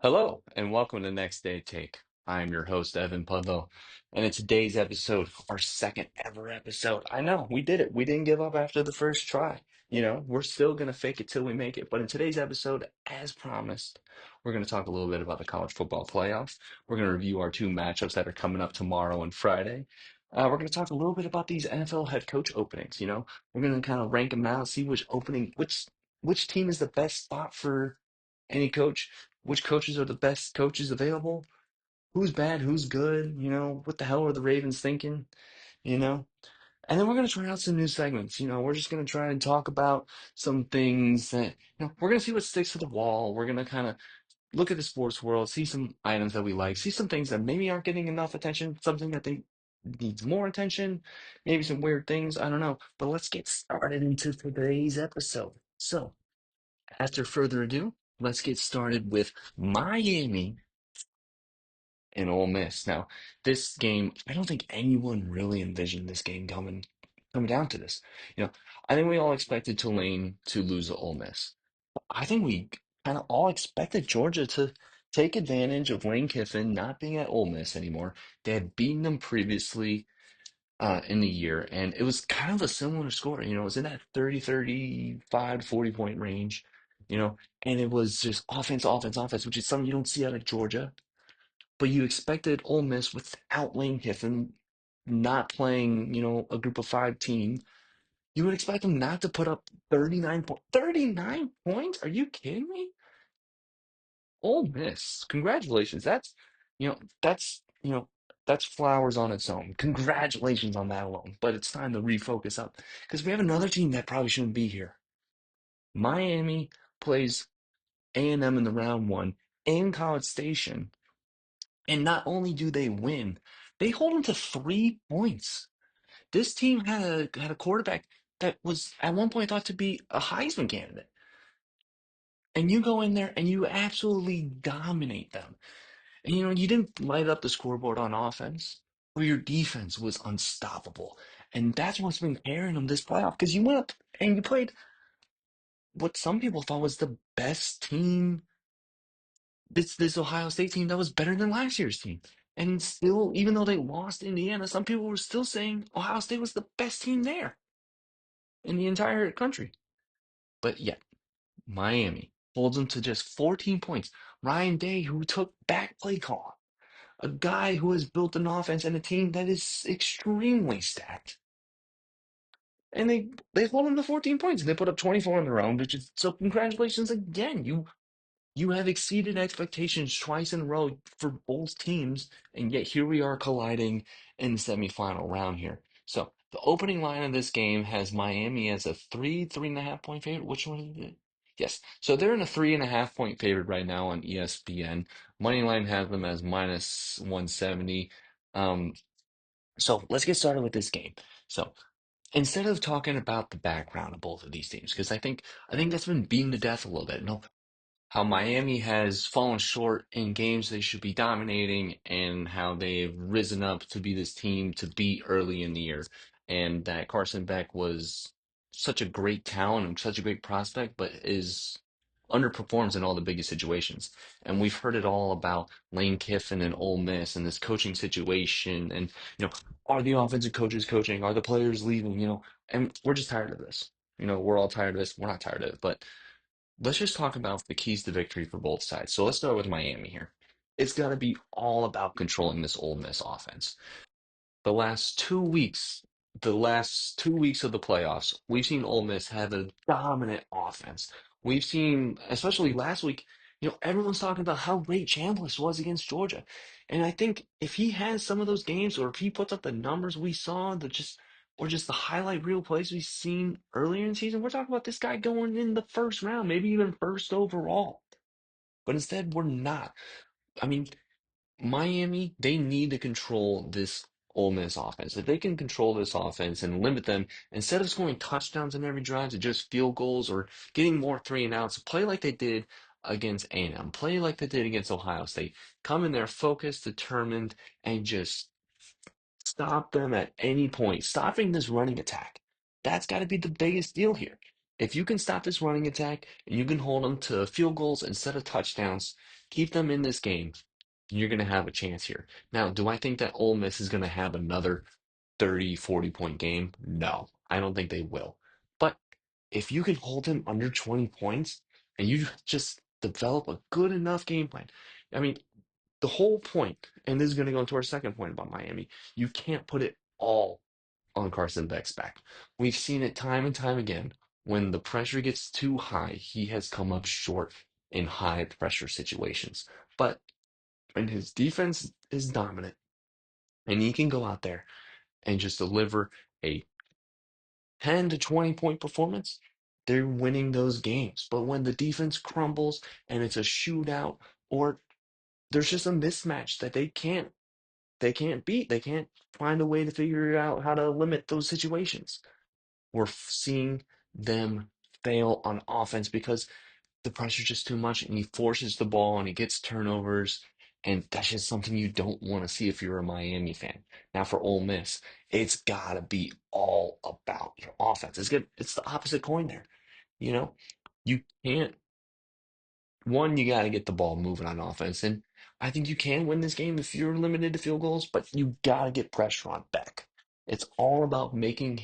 Hello, and welcome to Next Day Take. I'm your host, Evan Pudlow, and in today's episode, our second ever episode. I know, we did it. We didn't give up after the first try. We're still going to fake it till we make it. But in today's episode, as promised, we're going to talk a little bit about the college football playoffs. We're going to review our two matchups that are coming up tomorrow and Friday. We're going to talk a little bit about these NFL head coach openings. We're going to kind of rank them out, see which team is the best spot for any coach, which coaches are the best coaches available, who's bad, who's good, what the hell are the Ravens thinking, you know? And then we're going to try out some new segments. We're just going to try and talk about some things that, we're going to see what sticks to the wall. We're going to kind of look at the sports world, see some items that we like, see some things that maybe aren't getting enough attention, something that they needs more attention, maybe some weird things. I don't know. But let's get started into today's episode. So, after further ado, let's get started with Miami and Ole Miss. Now, this game, I don't think anyone really envisioned this game coming down to this. I think we all expected Tulane to lose to Ole Miss. I think we kind of all expected Georgia to take advantage of Lane Kiffin not being at Ole Miss anymore. They had beaten them previously in the year, and it was kind of a similar score. It was in that 30, 35, 40 point range, and it was just offense, offense, offense, which is something you don't see out of Georgia. But you expected Ole Miss without Lane Kiffin not playing, a group of five team. You would expect them not to put up 39 points? Are you kidding me? Ole Miss, congratulations. That's flowers on its own. Congratulations on that alone. But it's time to refocus up because we have another team that probably shouldn't be here. Miami plays A&M in the round one in College Station, and not only do they win, they hold them to 3 points. This team had a quarterback that was at one point thought to be a Heisman candidate, and you go in there and you absolutely dominate them. And you didn't light up the scoreboard on offense, but your defense was unstoppable. And that's what's been carrying them this playoff. Because you went up and you played what some people thought was the best team, this Ohio State team that was better than last year's team. And still, even though they lost Indiana, some people were still saying Ohio State was the best team there in the entire country. But yet, Miami holds them to just 14 points. Ryan Day, who took back play call, a guy who has built an offense and a team that is extremely stacked. And they hold them to 14 points. They put up 24 on their own, which is so congratulations again. You have exceeded expectations twice in a row for both teams, and yet here we are colliding in the semifinal round here. So the opening line of this game has Miami as a 3.5 point favorite. Which one is it? Yes. So they're in a 3.5 point favorite right now on ESPN. Moneyline has them as minus 170. Um, so let's get started with this game. So instead of talking about the background of both of these teams, because I think that's been beaten to death a little bit. No, how Miami has fallen short in games they should be dominating, and how they've risen up to be this team to beat early in the year. And that Carson Beck was such a great talent and such a great prospect, but is underperforms in all the biggest situations. And we've heard it all about Lane Kiffin and Ole Miss and this coaching situation. And, are the offensive coaches coaching? Are the players leaving? And we're just tired of this. We're all tired of this. We're not tired of it, but let's just talk about the keys to victory for both sides. So let's start with Miami here. It's got to be all about controlling this Ole Miss offense. The last 2 weeks, the last 2 weeks of the playoffs, we've seen Ole Miss have a dominant offense. We've seen, especially last week, everyone's talking about how great Chambliss was against Georgia. And I think if he has some of those games, or if he puts up the numbers we saw, or just the highlight reel plays we've seen earlier in the season, we're talking about this guy going in the first round, maybe even first overall. But instead, we're not. I mean, Miami, they need to control this Ole Miss offense. If they can control this offense and limit them, instead of scoring touchdowns in every drive to just field goals or getting more three and outs, play like they did against A&M, play like they did against Ohio State. Come in there focused, determined, and just stop them at any point. Stopping this running attack. That's got to be the biggest deal here. If you can stop this running attack and you can hold them to field goals instead of touchdowns, keep them in this game, you're going to have a chance here. Now, do I think that Ole Miss is going to have another 30, 40 point game? No, I don't think they will. But if you can hold him under 20 points and you just develop a good enough game plan, I mean, the whole point, and this is going to go into our second point about Miami, you can't put it all on Carson Beck's back. We've seen it time and time again. When the pressure gets too high, he has come up short in high pressure situations. But when his defense is dominant and he can go out there and just deliver a 10 to 20 point performance, they're winning those games. But when the defense crumbles and it's a shootout or there's just a mismatch that they can't beat. They can't find a way to figure out how to limit those situations. We're seeing them fail on offense because the pressure's just too much and he forces the ball and he gets turnovers. And that's just something you don't want to see if you're a Miami fan. Now for Ole Miss, it's gotta be all about your offense. It's good. It's the opposite coin there. You know, you can't one, you got to get the ball moving on offense. And I think you can win this game if you're limited to field goals, but you got to get pressure on Beck. It's all about making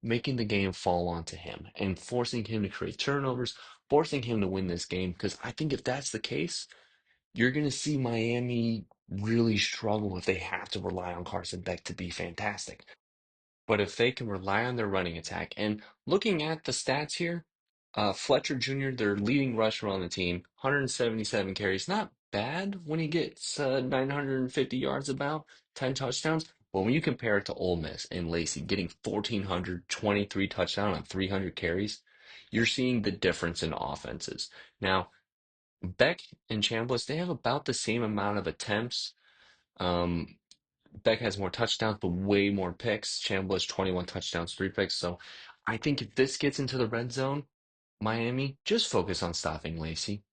the game fall onto him and forcing him to create turnovers, forcing him to win this game. Because I think if that's the case, you're going to see Miami really struggle if they have to rely on Carson Beck to be fantastic. But if they can rely on their running attack, and looking at the stats here, Fletcher Jr., their leading rusher on the team, 177 carries. Not bad when he gets 950 yards about, 10 touchdowns. But when you compare it to Ole Miss and Lacey getting 1,423 touchdowns on 300 carries, you're seeing the difference in offenses. Now, Beck and Chambliss, they have about the same amount of attempts. Um, Beck has more touchdowns, but way more picks. Chambliss, 21 touchdowns, 3 picks. So I think if this gets into the red zone, Miami, just focus on stopping Lacey.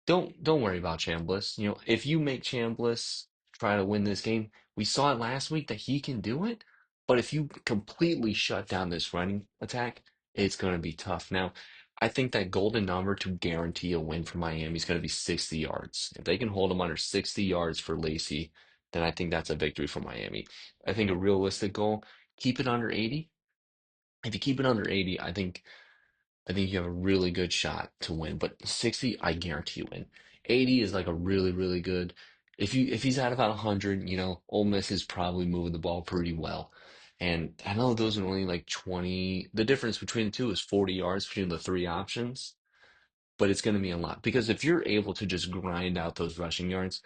Don't worry about Chambliss. If you make Chambliss try to win this game, we saw it last week that he can do it. But if you completely shut down this running attack, it's going to be tough. Now, I think that golden number to guarantee a win for Miami is going to be 60 yards. If they can hold them under 60 yards for Lacey, then I think that's a victory for Miami. I think a realistic goal, keep it under 80. If you keep it under 80, I think you have a really good shot to win, but 60, I guarantee you win. 80 is like a really, really good. If he's at about 100, Ole Miss is probably moving the ball pretty well. And I know those are only like 20. The difference between the two is 40 yards between the three options, but it's going to be a lot because if you're able to just grind out those rushing yards,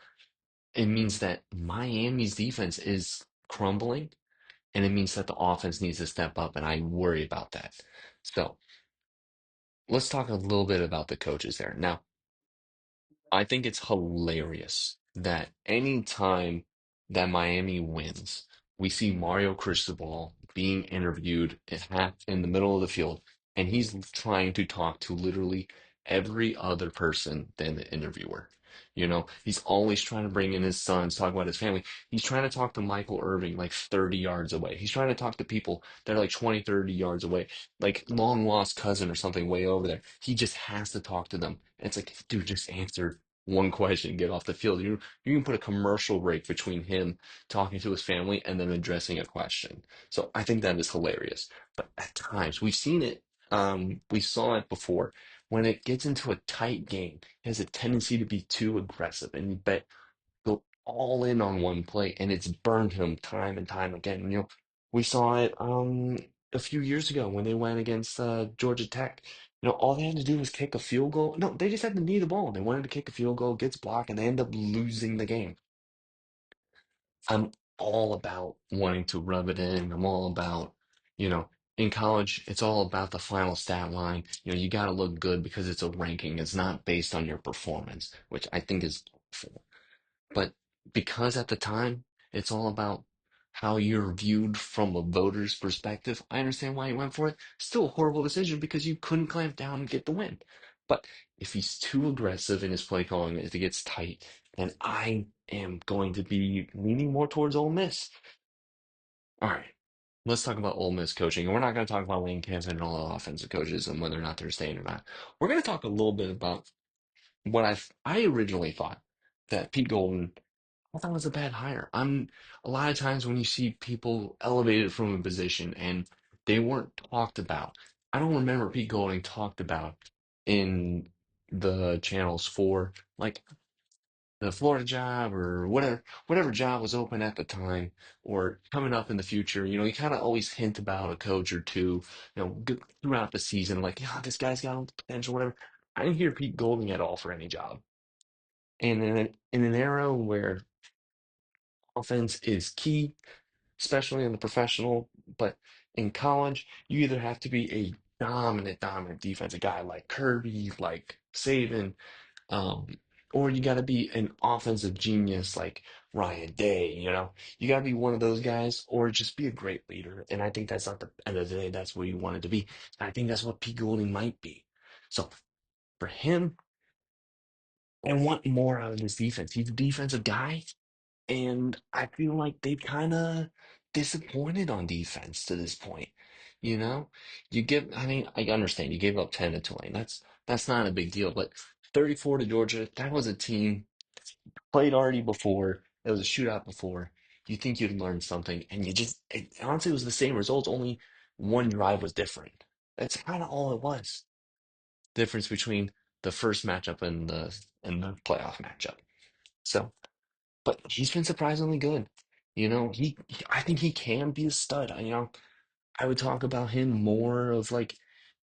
it means that Miami's defense is crumbling, and it means that the offense needs to step up, and I worry about that. So let's talk a little bit about the coaches there. Now, I think it's hilarious that any time that Miami wins, we see Mario Cristobal being interviewed in the middle of the field, and he's trying to talk to literally every other person than the interviewer. He's always trying to bring in his sons, talk about his family. He's trying to talk to Michael Irving like 30 yards away. He's trying to talk to people that are like 20, 30 yards away, like long lost cousin or something way over there. He just has to talk to them. And it's like, dude, just answer one question, get off the field. You can put a commercial break between him talking to his family and then addressing a question. So I think that is hilarious. But at times we've seen it. We saw it before. When it gets into a tight game, it has a tendency to be too aggressive and you bet go all in on one play, and it's burned him time and time again. We saw it a few years ago when they went against Georgia Tech. All they had to do was kick a field goal. No, they just had to knee the ball. They wanted to kick a field goal, gets blocked, and they end up losing the game. I'm all about wanting to rub it in. I'm all about, you know, in college, it's all about the final stat line. You got to look good because it's a ranking. It's not based on your performance, which I think is awful. But because at the time it's all about how you're viewed from a voter's perspective, I understand why he went for it. Still a horrible decision because you couldn't clamp down and get the win. But if he's too aggressive in his play calling, if it gets tight, then I am going to be leaning more towards Ole Miss. All right. let's talk about Ole Miss coaching. And we're not going to talk about Lane Kiffin and all the offensive coaches and whether or not they're staying or not. We're going to talk a little bit about what I originally thought that Pete Golden, I thought was a bad hire. I'm a lot of times when you see people elevated from a position and they weren't talked about. I don't remember Pete Golding talked about in the channels for like the Florida job or whatever job was open at the time or coming up in the future. You kind of always hint about a coach or two, throughout the season, like, yeah, this guy's got potential, whatever. I didn't hear Pete Golding at all for any job. And in an era where offense is key, especially in the professional, but in college, you either have to be a dominant defensive guy like Kirby, like Saban, um, or you got to be an offensive genius like Ryan Day, You got to be one of those guys, or just be a great leader. And I think that's not the end of the day, that's what you wanted to be. I think that's what Pete Golding might be. So for him, I want more out of this defense. He's a defensive guy. And I feel like they've kind of disappointed on defense to this point. You know, I mean, I understand you gave up 10 to Tulane. That's not a big deal, but 34 to Georgia, that was a team played already before. It was a shootout before. You think you'd learn something, and honestly, it was the same results, only one drive was different. That's kind of all it was. Difference between the first matchup and the playoff matchup. So. But he's been surprisingly good. I think he can be a stud. I would talk about him more of like,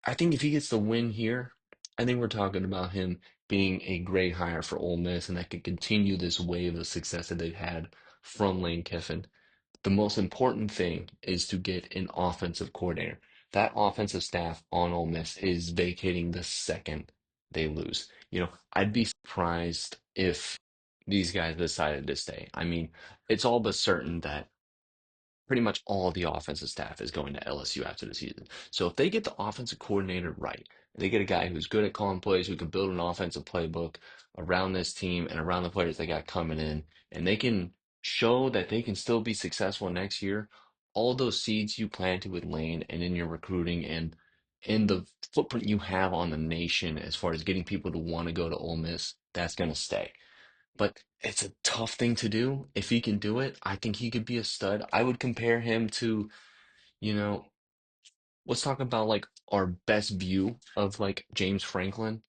I think if he gets the win here, I think we're talking about him being a great hire for Ole Miss and that could continue this wave of success that they've had from Lane Kiffin. The most important thing is to get an offensive coordinator. That offensive staff on Ole Miss is vacating the second they lose. I'd be surprised if these guys decided to stay. I mean, it's all but certain that pretty much all of the offensive staff is going to LSU after the season. So if they get the offensive coordinator right, they get a guy who's good at calling plays, who can build an offensive playbook around this team and around the players they got coming in, and they can show that they can still be successful next year, all those seeds you planted with Lane and in your recruiting and in the footprint you have on the nation as far as getting people to want to go to Ole Miss, that's going to stay. But it's a tough thing to do. If he can do it, I think he could be a stud. I would compare him to, you know, let's talk about like our best view of like James Franklin.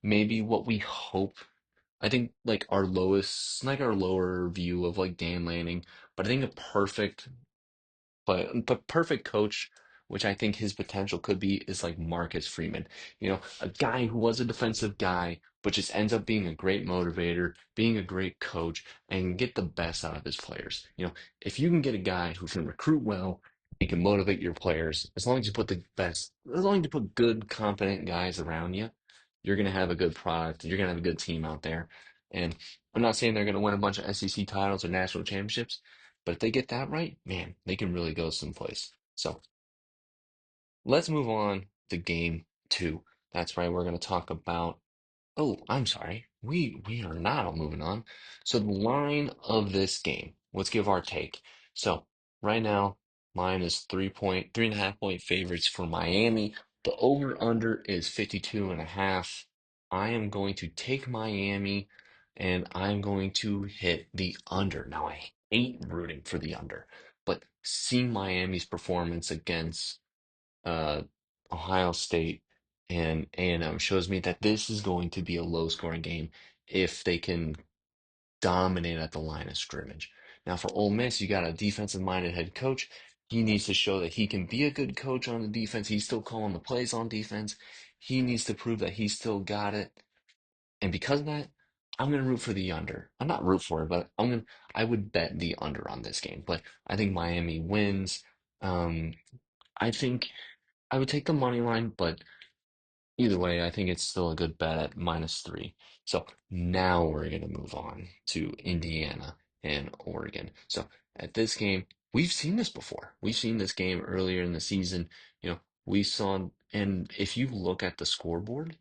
Maybe what we hope. I think like our lowest, like our lower view of like Dan Lanning, but I think a but perfect coach, which I think his potential could be, is like Marcus Freeman. A guy who was a defensive guy, but just ends up being a great motivator, being a great coach, and get the best out of his players. If you can get a guy who can recruit well, he can motivate your players, as long as you put good, competent guys around you, you're gonna have a good product, you're gonna have a good team out there. And I'm not saying they're gonna win a bunch of SEC titles or national championships, but if they get that right, man, they can really go someplace. So let's move on to game two. That's right. We're going to talk about. Oh, I'm sorry. We are not moving on. So the line of this game. Let's give our take. So right now, mine is 3.5 point favorites for Miami. The over under is 52 and a half. I am going to take Miami and I'm going to hit the under. Now I hate rooting for the under, but seeing Miami's performance against uh, Ohio State and A&M shows me that this is going to be a low scoring game if they can dominate at the line of scrimmage. Now, for Ole Miss, you got a defensive minded head coach. He needs to show that he can be a good coach on the defense. He's still calling the plays on defense. He needs to prove that he's still got it. And because of that, I'm going to root for the under. I'm not root for it, but I would bet the under on this game. But I think Miami wins. Um, I think I would take the money line, but either way, I think it's still a good bet at -3. So now we're going to move on to Indiana and Oregon. So at this game, we've seen this before. We've seen this game earlier in the season. We saw, and if you look at the scoreboard,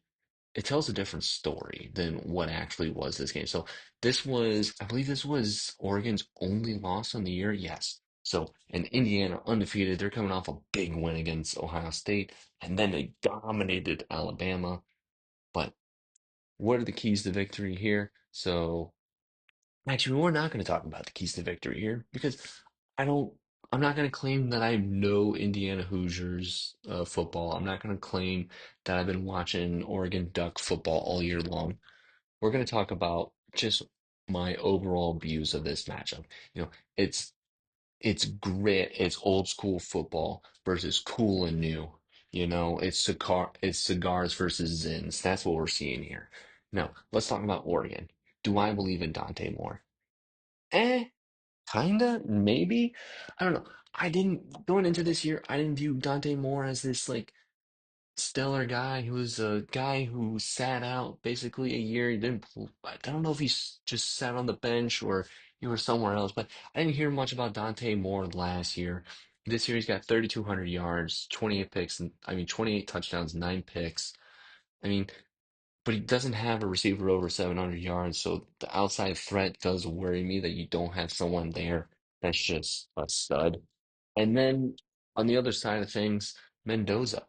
it tells a different story than what actually was this game. So I believe this was Oregon's only loss on the year. Yes. So, and Indiana undefeated, they're coming off a big win against Ohio State, and then they dominated Alabama. But what are the keys to victory here? So, actually, we're not going to talk about the keys to victory here because I don't, I'm not going to claim that I know Indiana Hoosiers football. I'm not going to claim that I've been watching Oregon Duck football all year long. We're going to talk about just my overall views of this matchup. You know, it's it's grit, it's old school football versus cool and new. It's cigars versus zins. That's what we're seeing here. Now, let's talk about Oregon. Do I believe in Dante Moore? Eh, kinda, maybe. I don't know. I didn't going into this year, I didn't view Dante Moore as this like stellar guy. He was a guy who sat out basically a year. He didn't. I don't know if just sat on the bench or he was somewhere else, but I didn't hear much about Dante Moore last year. This year he's got 3,200 yards, 28 picks, and I mean 28 touchdowns, 9 picks. I mean, but he doesn't have a receiver over 700 yards, so the outside threat does worry me that you don't have someone there that's just a stud. And then on the other side of things, Mendoza.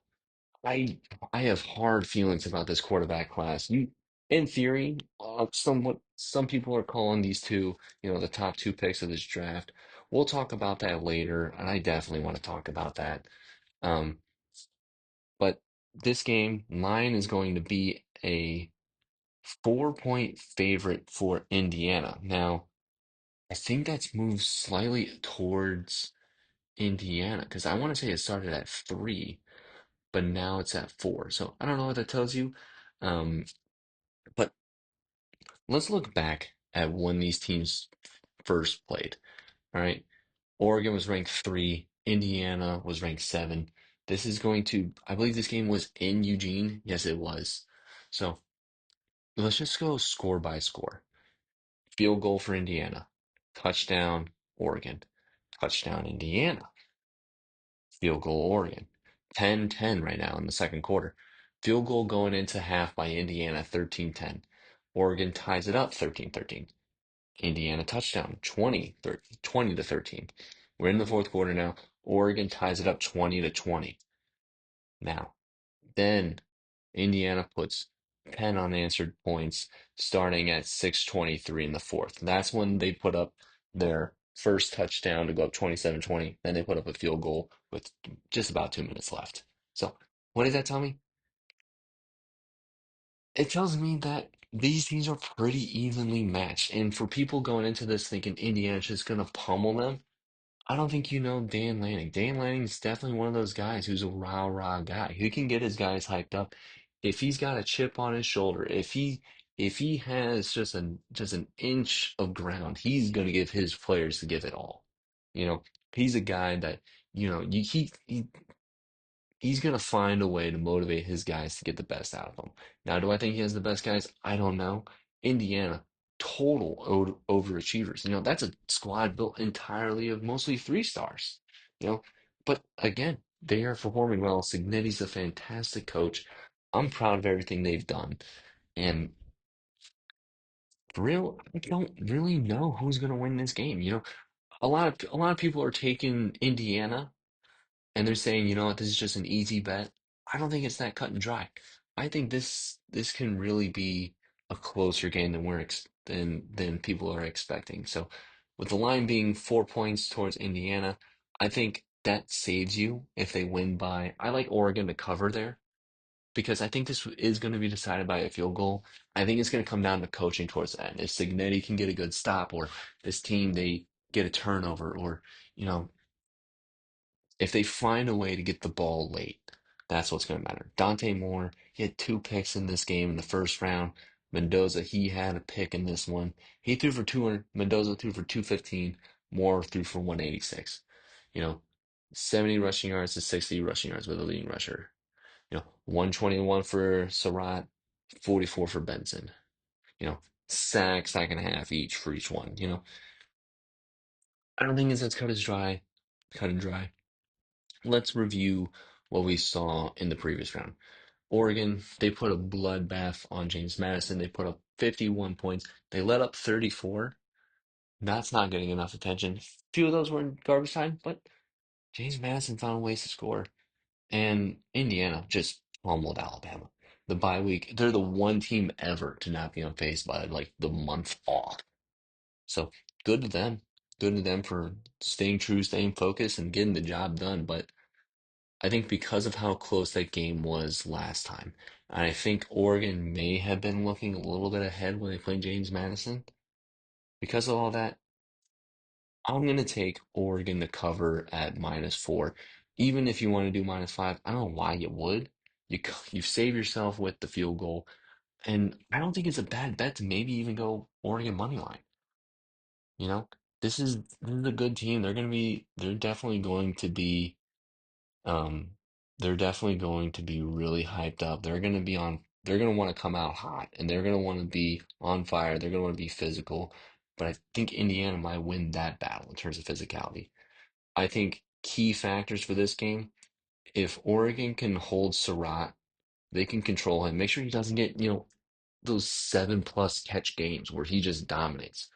I I have hard feelings about this quarterback class. In theory, some people are calling these two, the top two picks of this draft. We'll talk about that later, and I definitely want to talk about that. Um, but this game, line is going to be a 4-point favorite for Indiana. Now, I think that's moved slightly towards Indiana because I want to say it started at 3, but now it's at 4. So I don't know what that tells you. Um, but let's look back at when these teams first played. All right. Oregon was ranked 3, Indiana was ranked 7. I believe this game was in Eugene. Yes, it was. So let's just go score by score. Field goal for Indiana, touchdown, Oregon, touchdown, Indiana, field goal, Oregon. 10-10 right now in the second quarter. Field goal going into half by Indiana, 13-10. Oregon ties it up 13-13. Indiana touchdown, 20 to 13. We're in the fourth quarter now. Oregon ties it up 20 to 20. Now, then Indiana puts 10 unanswered points starting at 6:23 in the fourth. That's when they put up their first touchdown to go up 27-20. Then they put up a field goal with just about 2 minutes left. So, what does that tell me? It tells me that these teams are pretty evenly matched. And for people going into this thinking Indiana's just going to pummel them, I don't think you know Dan Lanning. Dan Lanning is definitely one of those guys who's a rah-rah guy. He can get his guys hyped up. If he's got a chip on his shoulder, if he has just an inch of ground, he's gonna give his players to give it all. You know, he's a guy that, he's going to find a way to motivate his guys to get the best out of them. Now, do I think he has the best guys? I don't know. Indiana, total overachievers. That's a squad built entirely of mostly 3 stars. You know, but again, they are performing well. Signetti's a fantastic coach. I'm proud of everything they've done. And I don't really know who's going to win this game. A lot of people are taking Indiana and they're saying, you know what, this is just an easy bet. I don't think it's that cut and dry. I think this can really be a closer game than people are expecting. So, with the line being 4 points towards Indiana, I think that saves you if they win by. I like Oregon to cover there because I think this is going to be decided by a field goal. I think it's going to come down to coaching towards the end. If Signetti can get a good stop, or this team they get a turnover, or you know if they find a way to get the ball late, that's what's going to matter. Dante Moore, he had 2 picks in this game in the first round. Mendoza, he had a pick in this one. He threw for 200. Mendoza threw for 215. Moore threw for 186. You know, 70 rushing yards to 60 rushing yards with a leading rusher. 121 for Surratt, 44 for Benson. You know, sack and a half each for each one. I don't think it's as cut and dry. Let's review what we saw in the previous round. Oregon, they put a bloodbath on James Madison. They put up 51 points. They let up 34. That's not getting enough attention. A few of those were in garbage time, but James Madison found ways to score. And Indiana just pummeled Alabama. The bye week, they're the one team ever to not be unfazed by like the month off. So good to them. Good to them for staying true, staying focused, and getting the job done. But I think because of how close that game was last time, and I think Oregon may have been looking a little bit ahead when they played James Madison. Because of all that, I'm going to take Oregon to cover at -4. Even if you want to do -5, I don't know why you would. You save yourself with the field goal, and I don't think it's a bad bet to maybe even go Oregon money line. You know, this is a good team. They're definitely going to be um they're definitely going to be really hyped up. They're going to want to come out hot and they're going to want to be on fire. They're going to want to be physical. But I think Indiana might win that battle in terms of physicality. I think key factors for this game, if Oregon can hold Surratt, they can control him. Make sure he doesn't get, those 7+ catch games where he just dominates.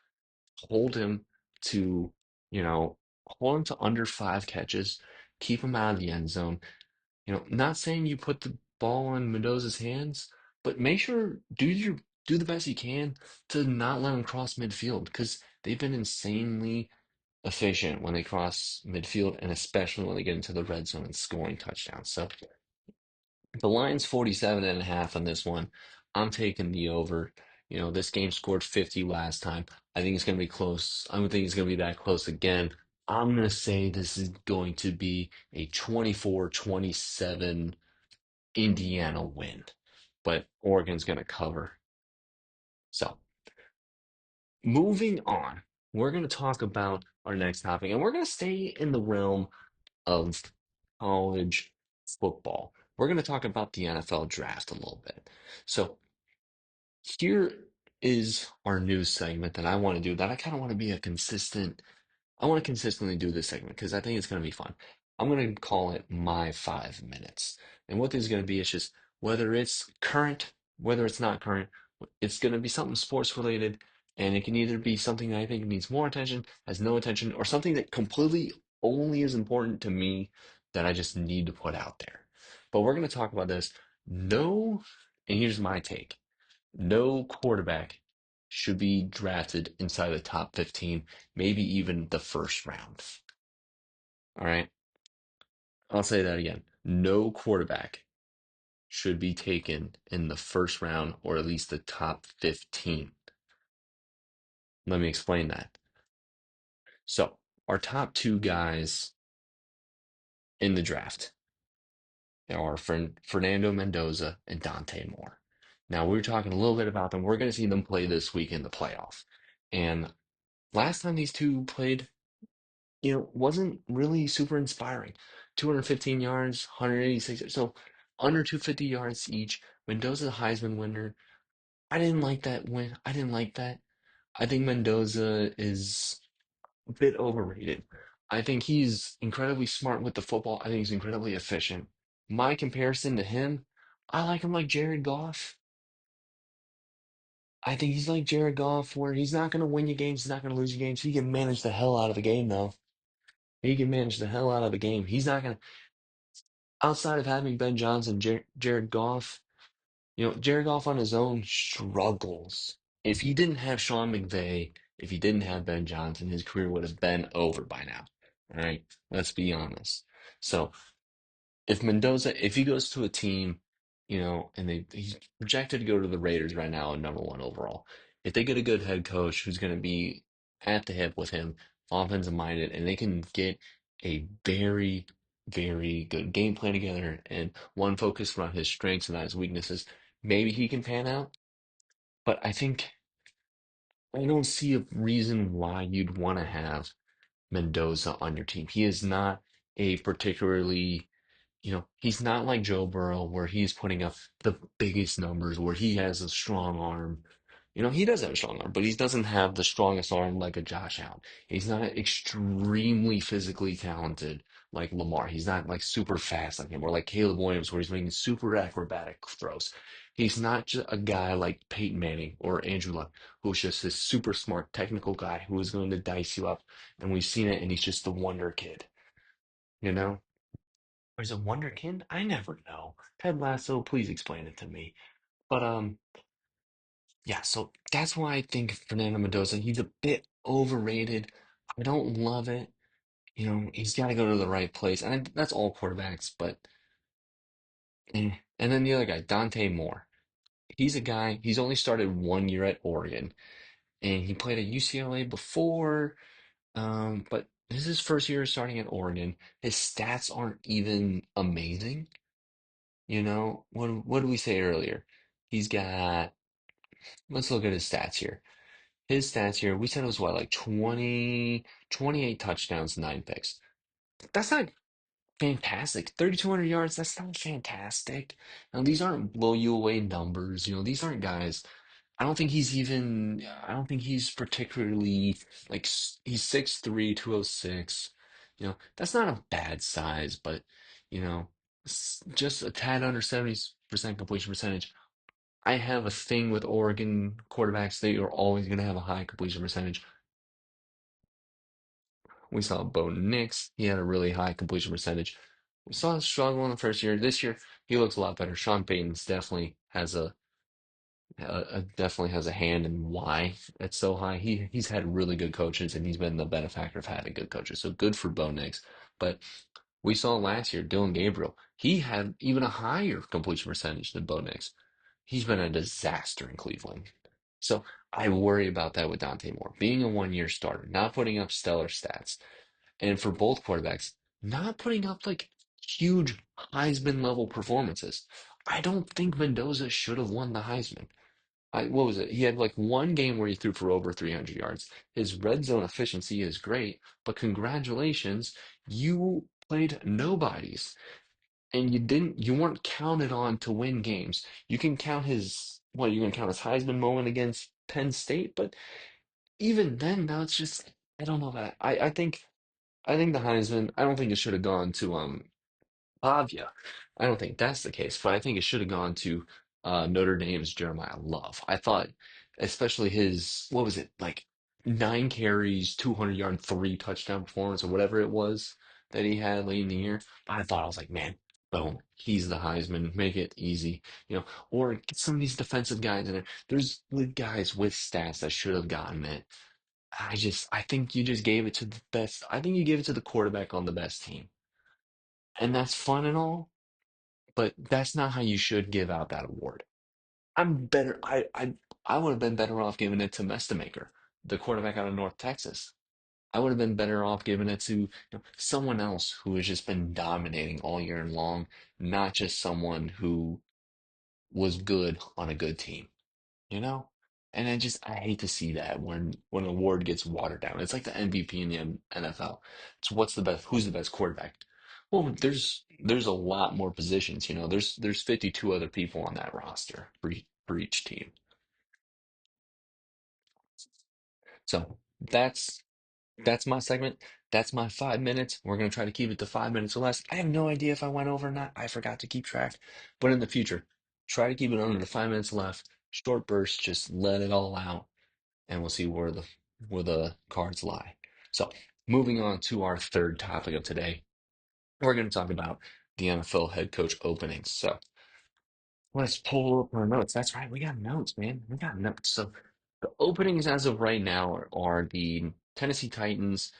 Hold him to, you know, hold him to under 5 catches, keep him out of the end zone. Not saying you put the ball in Mendoza's hands, but make sure do the best you can to not let him cross midfield because they've been insanely efficient when they cross midfield and especially when they get into the red zone and scoring touchdowns. So the line's 47.5 on this one. I'm taking the over. This game scored 50 last time. I think it's going to be close. I don't think it's going to be that close again. I'm going to say this is going to be a 24-27 Indiana win, but Oregon's going to cover. So moving on, we're going to talk about our next topic, and we're going to stay in the realm of college football. We're going to talk about the NFL draft a little bit. So here is our news segment that I want to do that I kind of want to be I want to consistently do this segment because I think it's going to be fun. I'm going to call it My 5 Minutes. And what this is going to be is just whether it's current, whether it's not current, it's going to be something sports related. And it can either be something that I think needs more attention, has no attention, or something that completely only is important to me that I just need to put out there. But we're going to talk about this. No, and here's my take. No quarterback should be drafted inside the top 15, maybe even the first round. All right. I'll say that again. No quarterback should be taken in the first round or at least the top 15. Let me explain that. So, our top two guys in the draft are Fernando Mendoza and Dante Moore. Now, we were talking a little bit about them. We're going to see them play this week in the playoff. And last time these two played, wasn't really super inspiring. 215 yards, 186. So under 250 yards each. Mendoza's a Heisman winner. I didn't like that win. I didn't like that. I think Mendoza is a bit overrated. I think he's incredibly smart with the football. I think he's incredibly efficient. My comparison to him, I like him like Jared Goff. I think he's like Jared Goff, where he's not going to win you games, he's not going to lose you games. He can manage the hell out of the game, though. He can manage the hell out of the game. He's not going to, outside of having Ben Johnson, Jared Goff, Jared Goff on his own struggles. If he didn't have Sean McVay, if he didn't have Ben Johnson, his career would have been over by now. All right, let's be honest. So if he goes to a team, and he's projected to go to the Raiders right now, number one overall. If they get a good head coach who's going to be at the hip with him, offensive minded, and they can get a very, very good game plan together and one focused around his strengths and not his weaknesses, maybe he can pan out. But I don't see a reason why you'd want to have Mendoza on your team. He is not a particularly he's not like Joe Burrow where he's putting up the biggest numbers, where he has a strong arm. He does have a strong arm, but he doesn't have the strongest arm like a Josh Allen. He's not extremely physically talented like Lamar. He's not like super fast like him, or like Caleb Williams, where he's making super acrobatic throws. He's not just a guy like Peyton Manning or Andrew Luck, who's just this super smart technical guy who is going to dice you up. And we've seen it, and he's just the wonder kid, you know? Or is it Wonderkin? I never know. Ted Lasso, please explain it to me. But yeah, so that's why I think Fernando Mendoza, he's a bit overrated. I don't love it. He's got to go to the right place. And that's all quarterbacks, but And then the other guy, Dante Moore. He's a guy, he's only started 1 year at Oregon, and he played at UCLA before, but this is his first year starting at Oregon. His stats aren't even amazing. What did we say earlier? He's got, let's look at his stats here. His stats here, we said it was what, like 28 touchdowns, 9 picks. That's not fantastic. 3,200 yards, that's not fantastic. Now, these aren't blow you away numbers. These aren't guys. I don't think he's particularly like, he's 6'3", 206. That's not a bad size, but, just a tad under 70% completion percentage. I have a thing with Oregon quarterbacks. They are always going to have a high completion percentage. We saw Bo Nix. He had a really high completion percentage. We saw him struggle in the first year. This year, he looks a lot better. Sean Payton's definitely has a hand in why it's so high. He's had really good coaches, and he's been the benefactor of having good coaches. So good for Bo Nix. But we saw last year, Dylan Gabriel. He had even a higher completion percentage than Bo Nix. He's been a disaster in Cleveland. So I worry about that with Dante Moore. Being a 1 year starter, not putting up stellar stats. And for both quarterbacks, not putting up like huge Heisman level performances. I don't think Mendoza should have won the Heisman. What was it? He had like one game where he threw for over 300 yards. His red zone efficiency is great, but congratulations, you played nobodies, and you weren't counted on to win games. You can count you're gonna count his Heisman moment against Penn State, but even then, now it's just, I don't know that. I think the Heisman, I don't think it should have gone to Pavia. I don't think that's the case, but I think it should have gone to Notre Dame's Jeremiah Love. I thought, especially his, what was it, like 9 carries, 200-yard, 3 touchdown performance, or whatever it was that he had late in the year. I was like, man, boom, he's the Heisman. Make it easy, or get some of these defensive guys in there. There's good guys with stats that should have gotten it. I think you just gave it to the best. I think you gave it to the quarterback on the best team. And that's fun and all, but that's not how you should give out that award. I'm better. I would have been better off giving it to Mestamaker, the quarterback out of North Texas. I would have been better off giving it to someone else who has just been dominating all year long, not just someone who was good on a good team, you know? And I hate to see that when an award gets watered down. It's like the MVP in the NFL. It's who's the best quarterback? Well, there's a lot more positions, There's 52 other people on that roster for each team. So that's my segment. That's my 5 minutes. We're gonna try to keep it to 5 minutes or less. I have no idea if I went over or not. I forgot to keep track. But in the future, try to keep it under the 5 minutes left. Short bursts, just let it all out, and we'll see where the cards lie. So, moving on to our third topic of today, we're going to talk about the NFL head coach openings. So, let's pull up our notes. That's right, we got notes, man. We got notes. So, the openings as of right now are the Tennessee Titans,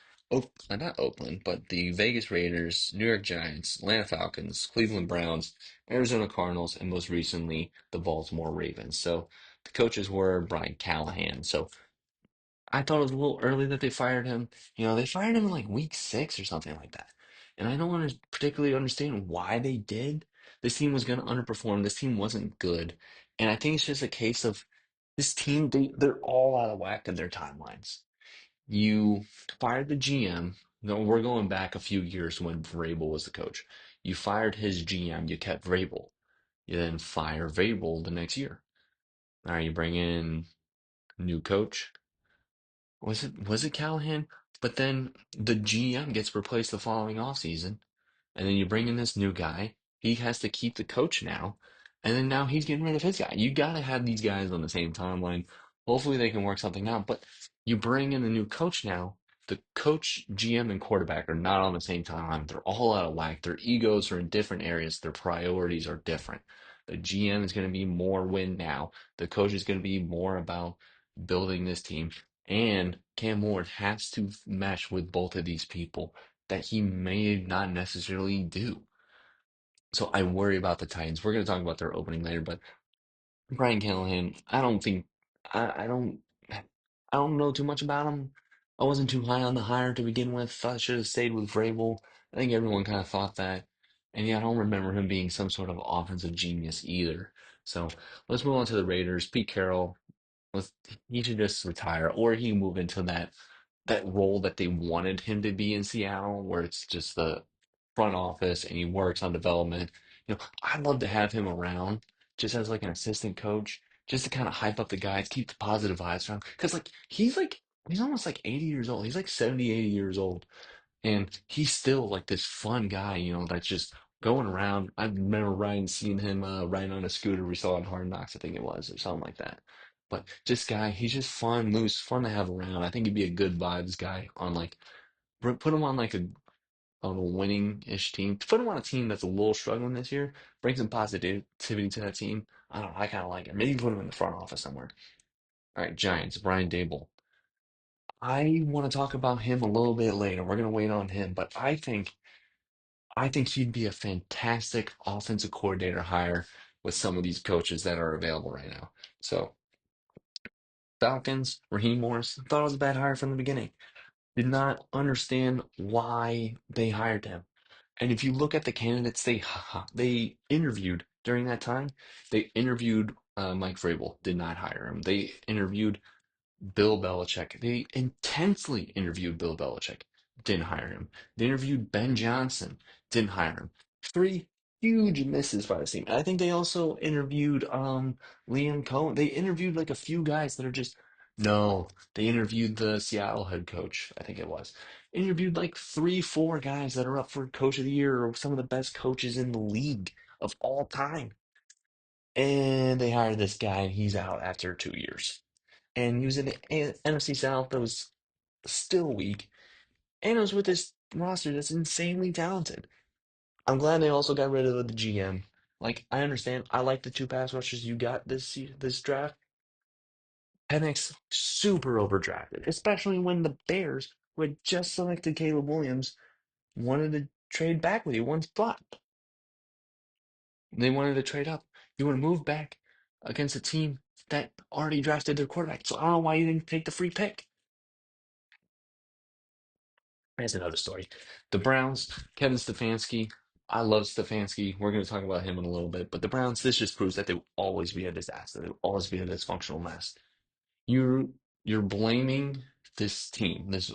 not Oakland, but the Vegas Raiders, New York Giants, Atlanta Falcons, Cleveland Browns, Arizona Cardinals, and most recently the Baltimore Ravens. So, the coaches were Brian Callahan. So, I thought it was a little early that they fired him. They fired him in like week 6 or something like that. And I don't particularly understand why they did. This team was going to underperform. This team wasn't good. And I think it's just a case of this team, they're all out of whack in their timelines. You fired the GM. No, we're going back a few years when Vrabel was the coach. You fired his GM. You kept Vrabel. You then fire Vrabel the next year. All right, you bring in new coach. Was it Callahan? But then the GM gets replaced the following offseason, and then you bring in this new guy. He has to keep the coach now, and then now he's getting rid of his guy. You got to have these guys on the same timeline. Hopefully, they can work something out. But you bring in a new coach now. The coach, GM, and quarterback are not on the same timeline. They're all out of whack. Their egos are in different areas. Their priorities are different. The GM is going to be more win now. The coach is going to be more about building this team. And Cam Ward has to mesh with both of these people that he may not necessarily do. So I worry about the Titans. We're going to talk about their opening later, but Brian Callahan, I don't think I don't know too much about him. I wasn't too high on the hire to begin with. Thought I should have stayed with Vrabel. I think everyone kind of thought that. And yeah, I don't remember him being some sort of offensive genius either. So let's move on to the Raiders. Pete Carroll, let's he should just retire, or he can move into that role that they wanted him to be in Seattle, where it's just the front office and he works on development. I'd love to have him around just as like an assistant coach, just to kind of hype up the guys, keep the positive vibes around. Because he's almost like 80 years old. He's like 70, 80 years old. And he's still like this fun guy, that's just going around. I remember seeing him riding on a scooter we saw in Hard Knocks, I think it was, or something like that. But this guy, he's just fun, loose, fun to have around. I think he'd be a good vibes guy on like put him on like on a winning-ish team. Put him on a team that's a little struggling this year. Bring some positivity to that team. I don't know. I kind of like it. Maybe put him in the front office somewhere. All right, Giants, Brian Dable. I want to talk about him a little bit later. We're gonna wait on him, but I think he'd be a fantastic offensive coordinator hire with some of these coaches that are available right now. So, Falcons, Raheem Morris, thought it was a bad hire from the beginning. Did not understand why they hired him. And if you look at the candidates they interviewed during that time, they interviewed Mike Vrabel, did not hire him. They interviewed Bill Belichick. They intensely interviewed Bill Belichick. Didn't hire him. They interviewed Ben Johnson. Didn't hire him. Three huge misses by the team. I think they also interviewed Liam Cohen. They interviewed like a few guys that are just no. They interviewed the Seattle head coach, I think it was. Interviewed like three, four guys that are up for coach of the year or some of the best coaches in the league of all time. And they hired this guy and he's out after 2 years and he was in the NFC South that was still weak, and it was with this roster that's insanely talented. I'm glad they also got rid of the GM. Like, I understand. I like the two pass rushers you got this draft. Penix super overdrafted, especially when the Bears, who had just selected Caleb Williams, wanted to trade back with you one spot. They wanted to trade up. You want to move back against a team that already drafted their quarterback. So I don't know why you didn't take the free pick. That's another story. The Browns, Kevin Stefanski. I love Stefanski. We're going to talk about him in a little bit. But the Browns, this just proves that they will always be a disaster. They will always be a dysfunctional mess. You're you're blaming this team, this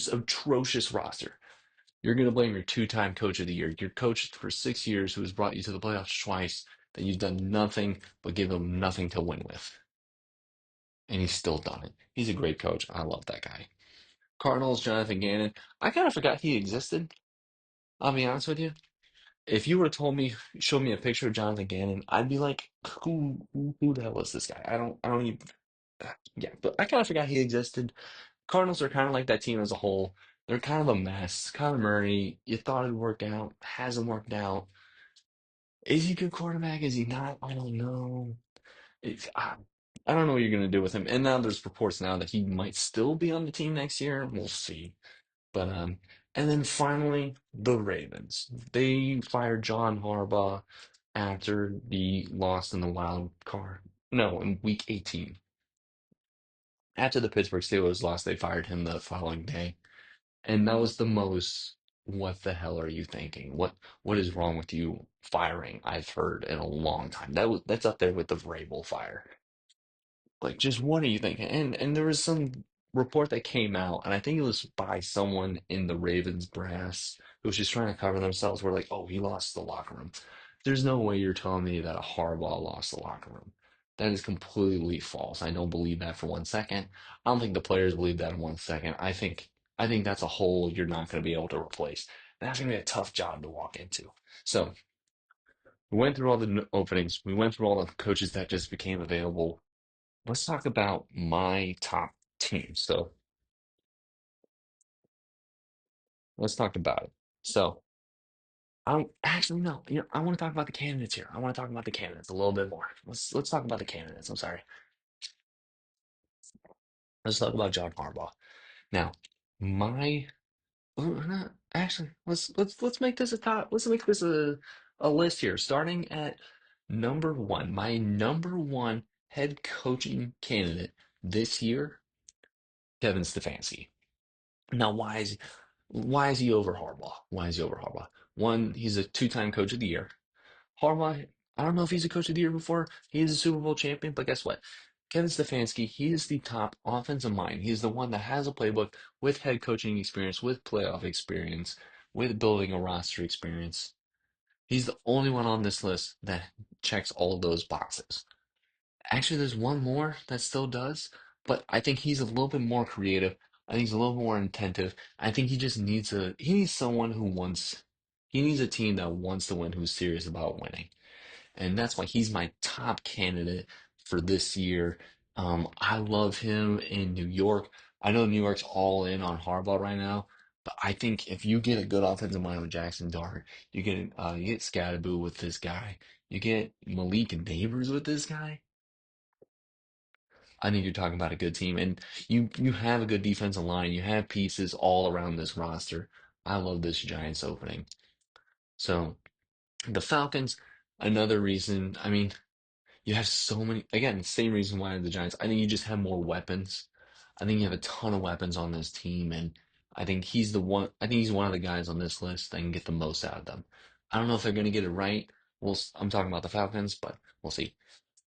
atrocious roster. You're going to blame your two-time coach of the year, your coach for 6 years who has brought you to the playoffs twice, that you've done nothing but give him nothing to win with. And he's still done it. He's a great coach. I love that guy. Cardinals, Jonathan Gannon. I kind of forgot he existed. I'll be honest with you. If you would have told me, showed me a picture of Jonathan Gannon, I'd be like, who the hell is this guy? I don't even, yeah, but I kind of forgot he existed. Cardinals are kind of like that team as a whole. They're kind of a mess. Kyler Murray, you thought it'd work out, hasn't worked out. Is he a good quarterback? Is he not? I don't know. I don't know what you're going to do with him. And now there's reports now that he might still be on the team next year. We'll see. But and then finally the Ravens. They fired John Harbaugh after the loss in the wild card. No, in week 18. After the Pittsburgh Steelers lost, they fired him the following day. And that was the most, what the hell are you thinking? What is wrong with you firing I've heard in a long time. That's up there with the Vrabel fire. Like, just what are you thinking? And there was some report that came out, and I think it was by someone in the Ravens brass who was just trying to cover themselves. We're like, oh, he lost the locker room. There's no way you're telling me that a Harbaugh lost the locker room. That is completely false. I don't believe that for 1 second. I don't think the players believe that in 1 second. I think that's a hole you're not going to be able to replace. That's going to be a tough job to walk into. So we went through all the openings. We went through all the coaches that just became available. Let's talk about my top team. So let's talk about it. So I don't actually no. I want to talk about the candidates here. I want to talk about the candidates a little bit more. Let's talk about the candidates. I'm sorry. Let's talk about John Harbaugh. Now, my actually, let's make this a top. Let's make this a list here. Starting at number one, my number one head coaching candidate this year, Kevin Stefanski. Now, why is he over Harbaugh? Why is he over Harbaugh? One, he's a two-time coach of the year. Harbaugh, I don't know if he's a coach of the year before. He is a Super Bowl champion, but guess what? Kevin Stefanski, he is the top offensive mind. He's the one that has a playbook with head coaching experience, with playoff experience, with building a roster experience. He's the only one on this list that checks all of those boxes. Actually, there's one more that still does, but I think he's a little bit more creative. I think he's a little more attentive. I think he needs someone he needs a team that wants to win, who's serious about winning. And that's why he's my top candidate for this year. I love him in New York. I know New York's all in on Harbaugh right now, but I think if you get a good offensive mind with Jackson Dart, you get Scadaboo with this guy, you get Malik and Neighbors with this guy. I think you're talking about a good team, and you have a good defensive line. You have pieces all around this roster. I love this Giants opening. So the Falcons, another reason. I mean, you have so many, again, same reason why the Giants. I think you just have more weapons. I think you have a ton of weapons on this team, and I think he's one of the guys on this list that can get the most out of them. I don't know if they're going to get it right. I'm talking about the Falcons, but we'll see.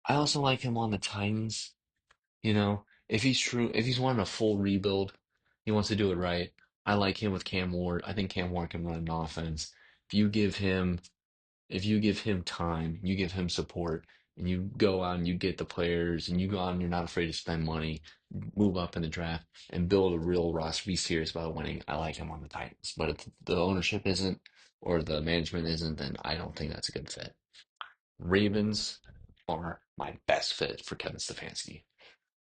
I also like him on the Titans. If he's wanting a full rebuild, he wants to do it right. I like him with Cam Ward. I think Cam Ward can run an offense. If you give him if you give him time, you give him support, and you go out and you get the players, and you go out and you're not afraid to spend money, move up in the draft, and build a real roster, be serious about winning, I like him on the Titans. But if the ownership isn't, or the management isn't, then I don't think that's a good fit. Ravens are my best fit for Kevin Stefanski.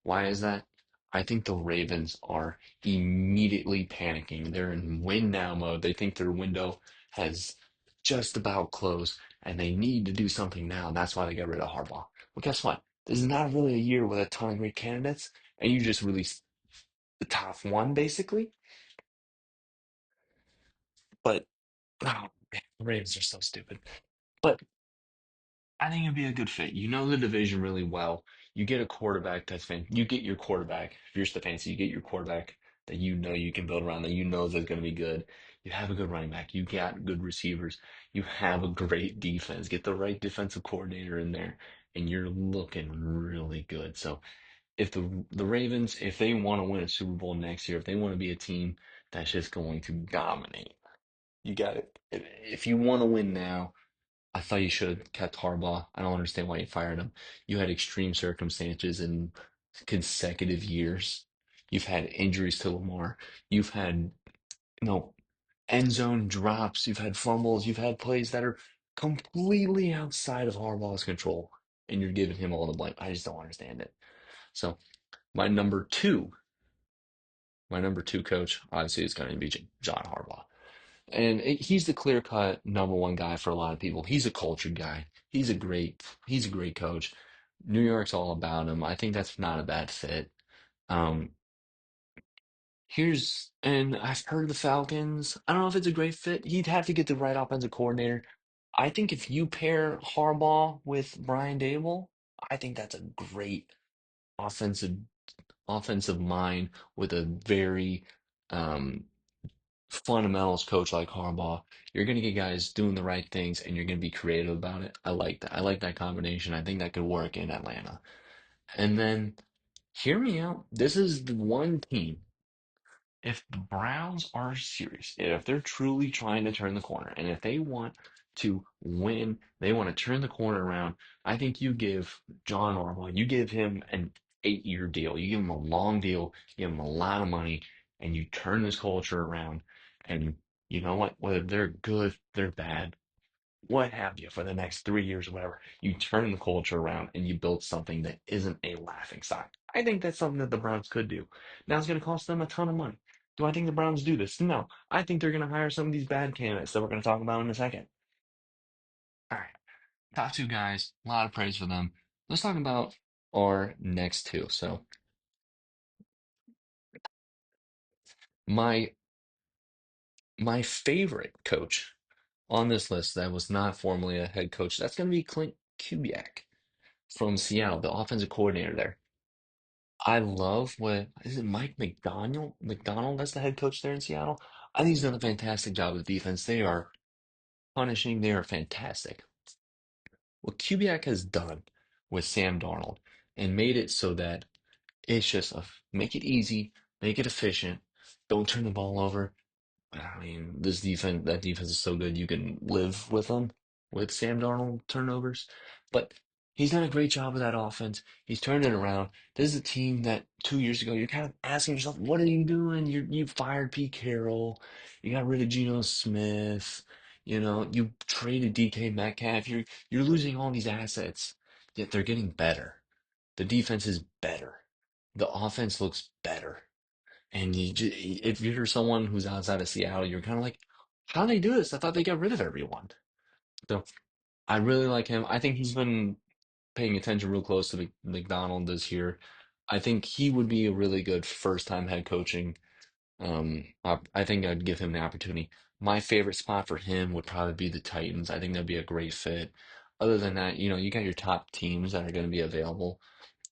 Why is that? I think the Ravens are immediately panicking. They're in win now mode. They think their window has just about closed and they need to do something now. And that's why they got rid of Harbaugh. Well, guess what? This is not really a year with a ton of great candidates, and you just released the top one basically. But oh, man, the Ravens are so stupid. But I think it'd be a good fit. You know the division really well. You get a quarterback that's you get your quarterback. If you're Stefanski, you get your quarterback that you know you can build around, that you know is going to be good. You have a good running back. You got good receivers. You have a great defense. Get the right defensive coordinator in there, and you're looking really good. So if the Ravens, if they want to win a Super Bowl next year, if they want to be a team that's just going to dominate, you got it. If you want to win now. I thought you should have kept Harbaugh. I don't understand why you fired him. You had extreme circumstances in consecutive years. You've had injuries to Lamar. You've had, you know, end zone drops. You've had fumbles. You've had plays that are completely outside of Harbaugh's control, and you're giving him all the blame. I just don't understand it. So my number two, my number two coach, obviously, is going to be John Harbaugh. And he's the clear-cut number one guy for a lot of people. He's a cultured guy. He's a great coach. New York's all about him. I think that's not a bad fit. Um, and I've heard the Falcons. I don't know if it's a great fit. He'd have to get the right offensive coordinator. I think if you pair Harbaugh with Brian Dable, I think that's a great offensive offensive mind with a very um fundamentals coach like Harbaugh, you're going to get guys doing the right things and you're going to be creative about it. I like that. I like that combination. I think that could work in Atlanta. And then hear me out. This is the one team. If the Browns are serious, if they're truly trying to turn the corner, and if they want to win. They want to turn the corner around. I think you give John Orwell, you give him an 8-year deal. You give him a long deal, you give him a lot of money, and you turn this culture around. And you know what? Whether they're good, they're bad, what have you, for the next 3 years or whatever, you turn the culture around and you build something that isn't a laughing stock. I think that's something that the Browns could do. Now it's going to cost them a ton of money. Do I think the Browns do this? No. I think they're going to hire some of these bad candidates that we're going to talk about in a second. All right. Top two guys, a lot of praise for them. Let's talk about our next two. So, my my favorite coach on this list that was not formerly a head coach, that's going to be Clint Kubiak from Seattle, the offensive coordinator there. I love what is it, Mike McDonald? McDonald, that's the head coach there in Seattle. I think he's done a fantastic job with defense. They are punishing, they are fantastic. What Kubiak has done with Sam Darnold and made it so that it's just a make it easy, make it efficient, don't turn the ball over. I mean, that defense is so good you can live with them with Sam Darnold turnovers. But he's done a great job with that offense. He's turned it around. This is a team that 2 years ago you're kind of asking yourself, what are you doing? You fired Pete Carroll, you got rid of Geno Smith, you traded DK Metcalf. You're losing all these assets, yet they're getting better. The defense is better. The offense looks better. And if you're someone who's outside of Seattle, you're kind of like, how do they do this? I thought they got rid of everyone. So I really like him. I think he's been paying attention real close to McDonald this year. I think he would be a really good first time head coaching. I think I'd give him the opportunity. My favorite spot for him would probably be the Titans. I think that'd be a great fit. Other than that, you got your top teams that are going to be available.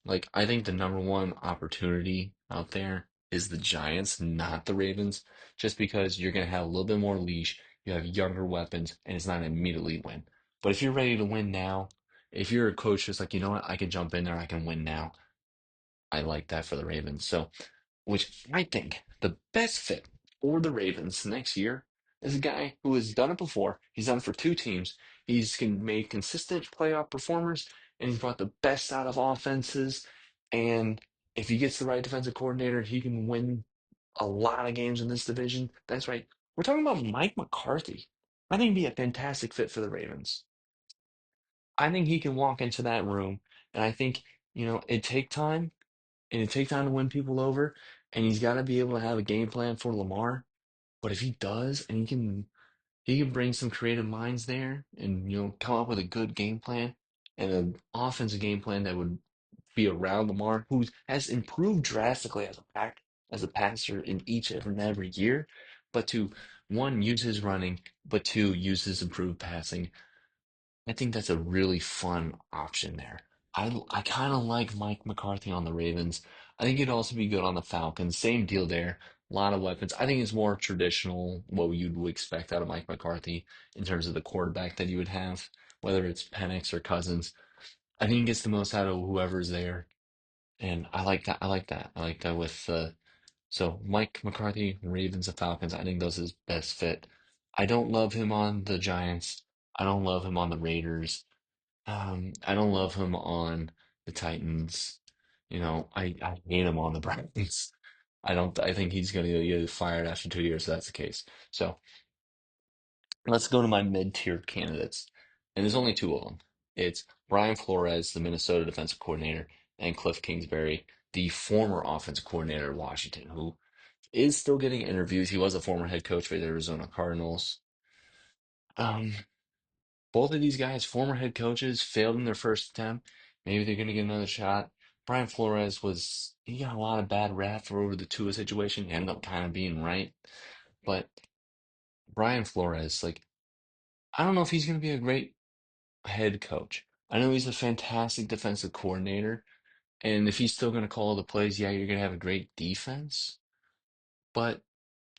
Like, I think the number one opportunity out there is the Giants, not the Ravens, just because you're going to have a little bit more leash, you have younger weapons, and it's not immediately win. But if you're ready to win now, if you're a coach that's like, you know what, I can jump in there, I can win now, I like that for the Ravens. So, which I think the best fit for the Ravens next year is a guy who has done it before. He's done it for two teams. Made consistent playoff performers, and he's brought the best out of offenses. And if he gets the right defensive coordinator, he can win a lot of games in this division. That's right. We're talking about Mike McCarthy. I think he'd be a fantastic fit for the Ravens. I think he can walk into that room, and I think, it take time and it take time to win people over, and he's got to be able to have a game plan for Lamar. But if he does, and he can bring some creative minds there, and come up with a good game plan and an offensive game plan that would be around Lamar, who has improved drastically as a passer in each and every year, but to one use his running, but two use his improved passing. I think that's a really fun option there. I kind of like Mike McCarthy on the Ravens. I think he'd also be good on the Falcons. Same deal there. A lot of weapons. I think it's more traditional, what you'd expect out of Mike McCarthy in terms of the quarterback that you would have, whether it's Penix or Cousins. I think he gets the most out of whoever's there, and I like that. I like that. I like that with so Mike McCarthy, Ravens and Falcons. I think those is best fit. I don't love him on the Giants. I don't love him on the Raiders. I don't love him on the Titans. I hate him on the Browns. I don't. I think he's going to get fired after 2 years. If that's the case. So let's go to my mid-tier candidates, and there's only two of them. It's Brian Flores, the Minnesota defensive coordinator, and Cliff Kingsbury, the former offensive coordinator of Washington, who is still getting interviews. He was a former head coach for the Arizona Cardinals. Um, Both of these guys, former head coaches, failed in their first attempt. Maybe they're going to get another shot. Brian Flores he got a lot of bad rap for over the Tua situation. He ended up kind of being right. But Brian Flores, like, I don't know if he's going to be a great head coach. I know he's a fantastic defensive coordinator. And if he's still going to call the plays, yeah, you're going to have a great defense. But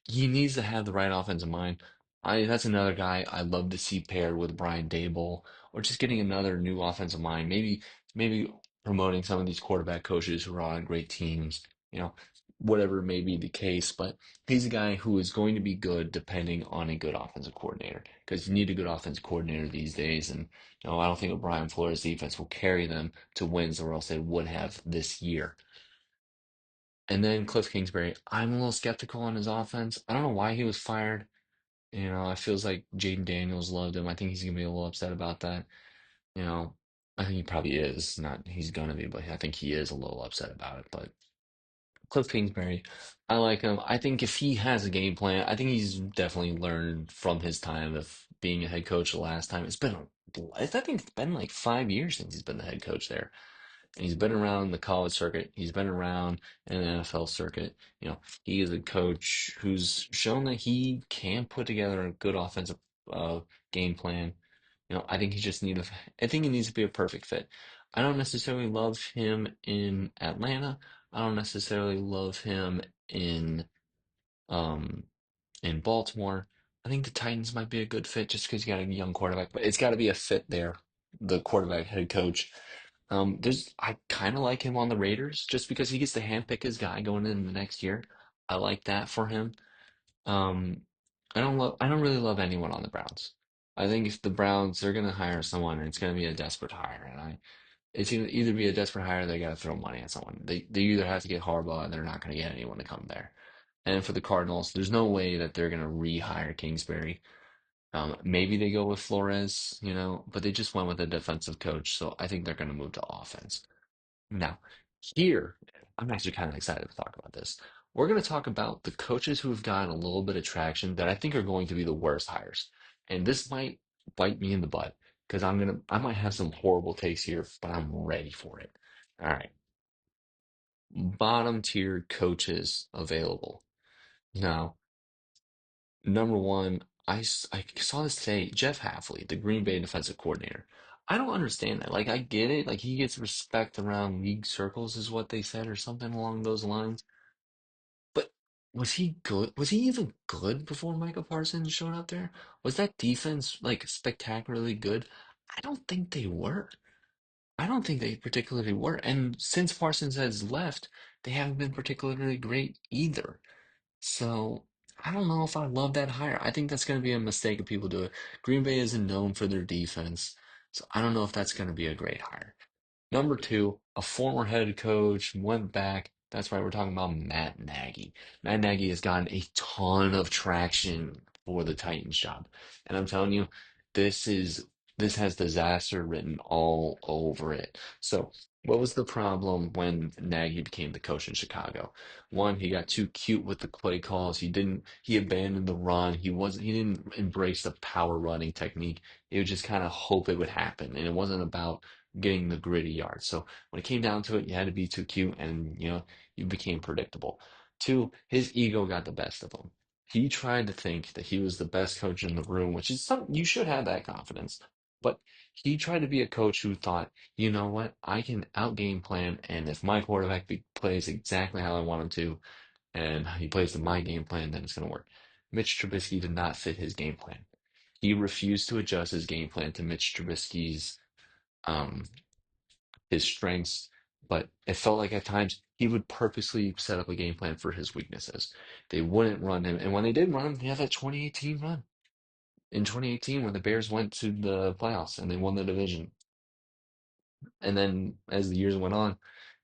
he needs to have the right offensive mind. That's another guy I'd love to see paired with Brian Dable, or just getting another new offensive mind. Maybe promoting some of these quarterback coaches who are on great teams. You know, whatever may be the case, but he's a guy who is going to be good depending on a good offensive coordinator because you need a good offensive coordinator these days. And I don't think O'Brien Flores' defense will carry them to wins or else they would have this year. And then Cliff Kingsbury, I'm a little skeptical on his offense. I don't know why he was fired. It feels like Jaden Daniels loved him. I think he's gonna be a little upset about that. You know, I think he probably is. Not he's gonna be, but I think he is a little upset about it. But Cliff Kingsbury, I like him. I think if he has a game plan, I think he's definitely learned from his time of being a head coach the last time. I think it's been like 5 years since he's been the head coach there. And he's been around the college circuit. He's been around in the NFL circuit. He is a coach who's shown that he can put together a good offensive uh, game plan. I think he needs to be a perfect fit. I don't necessarily love him in Atlanta. I don't necessarily love him in um in Baltimore. I think the Titans might be a good fit just because you got a young quarterback, but it's got to be a fit there. The quarterback head coach. I kind of like him on the Raiders just because he gets to handpick his guy going into the next year. I like that for him. Um, I don't really love anyone on the Browns. I think if the Browns they're gonna hire someone and it's gonna be a desperate hire, and it's gonna either be a desperate hire or they gotta throw money at someone. They either have to get Harbaugh and they're not gonna get anyone to come there. And for the Cardinals, there's no way that they're gonna rehire Kingsbury. Maybe they go with Flores, but they just went with a defensive coach, so I think they're gonna move to offense. Now, here, I'm actually kind of excited to talk about this. We're going to talk about the coaches who have gotten a little bit of traction that I think are going to be the worst hires. And this might bite me in the butt because I might have some horrible takes here, but I'm ready for it. All right. Bottom tier coaches available. Now, number one, I saw this today, Jeff Hafley, the Green Bay defensive coordinator. I don't understand that. Like, I get it. Like, he gets respect around league circles, is what they said, or something along those lines. But was he good? Was he even good before Michael Parsons showed up there? Was that defense like spectacularly good? I don't think they were. I don't think they particularly were. And since Parsons has left, they haven't been particularly great either. So I don't know if I love that hire. I think that's going to be a mistake if people do it. Green Bay isn't known for their defense, so I don't know if that's going to be a great hire. Number two, a former head coach went back. That's right, we're talking about Matt Nagy. Matt Nagy has gotten a ton of traction for the Titans job. And I'm telling you, this is this has disaster written all over it. So, what was the problem when Nagy became the coach in Chicago? One, he got too cute with the play calls. He abandoned the run. He didn't embrace the power running technique. He would just kind of hope it would happen. And it wasn't about getting the gritty yards. So when it came down to it, you had to be too cute and you became predictable. Two, his ego got the best of him. He tried to think that he was the best coach in the room, which is something you should have that confidence. But he tried to be a coach who thought, you know what, I can out game plan, and if my quarterback plays exactly how I want him to, and he plays to my game plan, then it's going to work. Mitch Trubisky did not fit his game plan. He refused to adjust his game plan to Mitch Trubisky's um, his strengths, but it felt like at times he would purposely set up a game plan for his weaknesses. They wouldn't run him, and when they did run him, he had that 2018 run. In 2018, when the Bears went to the playoffs and they won the division. And then as the years went on,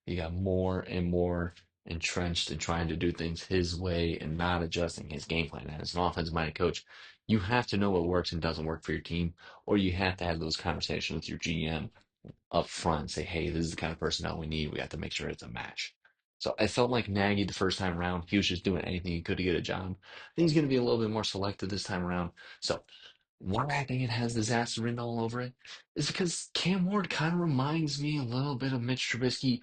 he got more and more entrenched in trying to do things his way and not adjusting his game plan. And as an offensive-minded coach, you have to know what works and doesn't work for your team, or you have to have those conversations with your GM up front and say, hey, this is the kind of personnel we need. We have to make sure it's a match. So I felt like Nagy the first time around, he was just doing anything he could to get a job. I think he's going to be a little bit more selective this time around. So why I think it has disaster written all over it is because Cam Ward kind of reminds me a little bit of Mitch Trubisky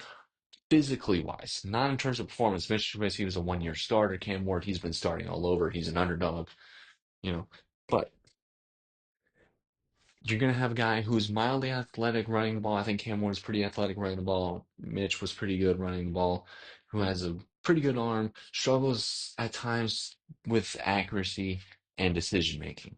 physically wise, not in terms of performance. Mitch Trubisky was a 1 year starter. Cam Ward, he's been starting all over. He's an underdog, you know. But you're going to have a guy who's mildly athletic running the ball. I think Cam Ward's pretty athletic running the ball. Mitch was pretty good running the ball, who has a pretty good arm, struggles at times with accuracy and decision making.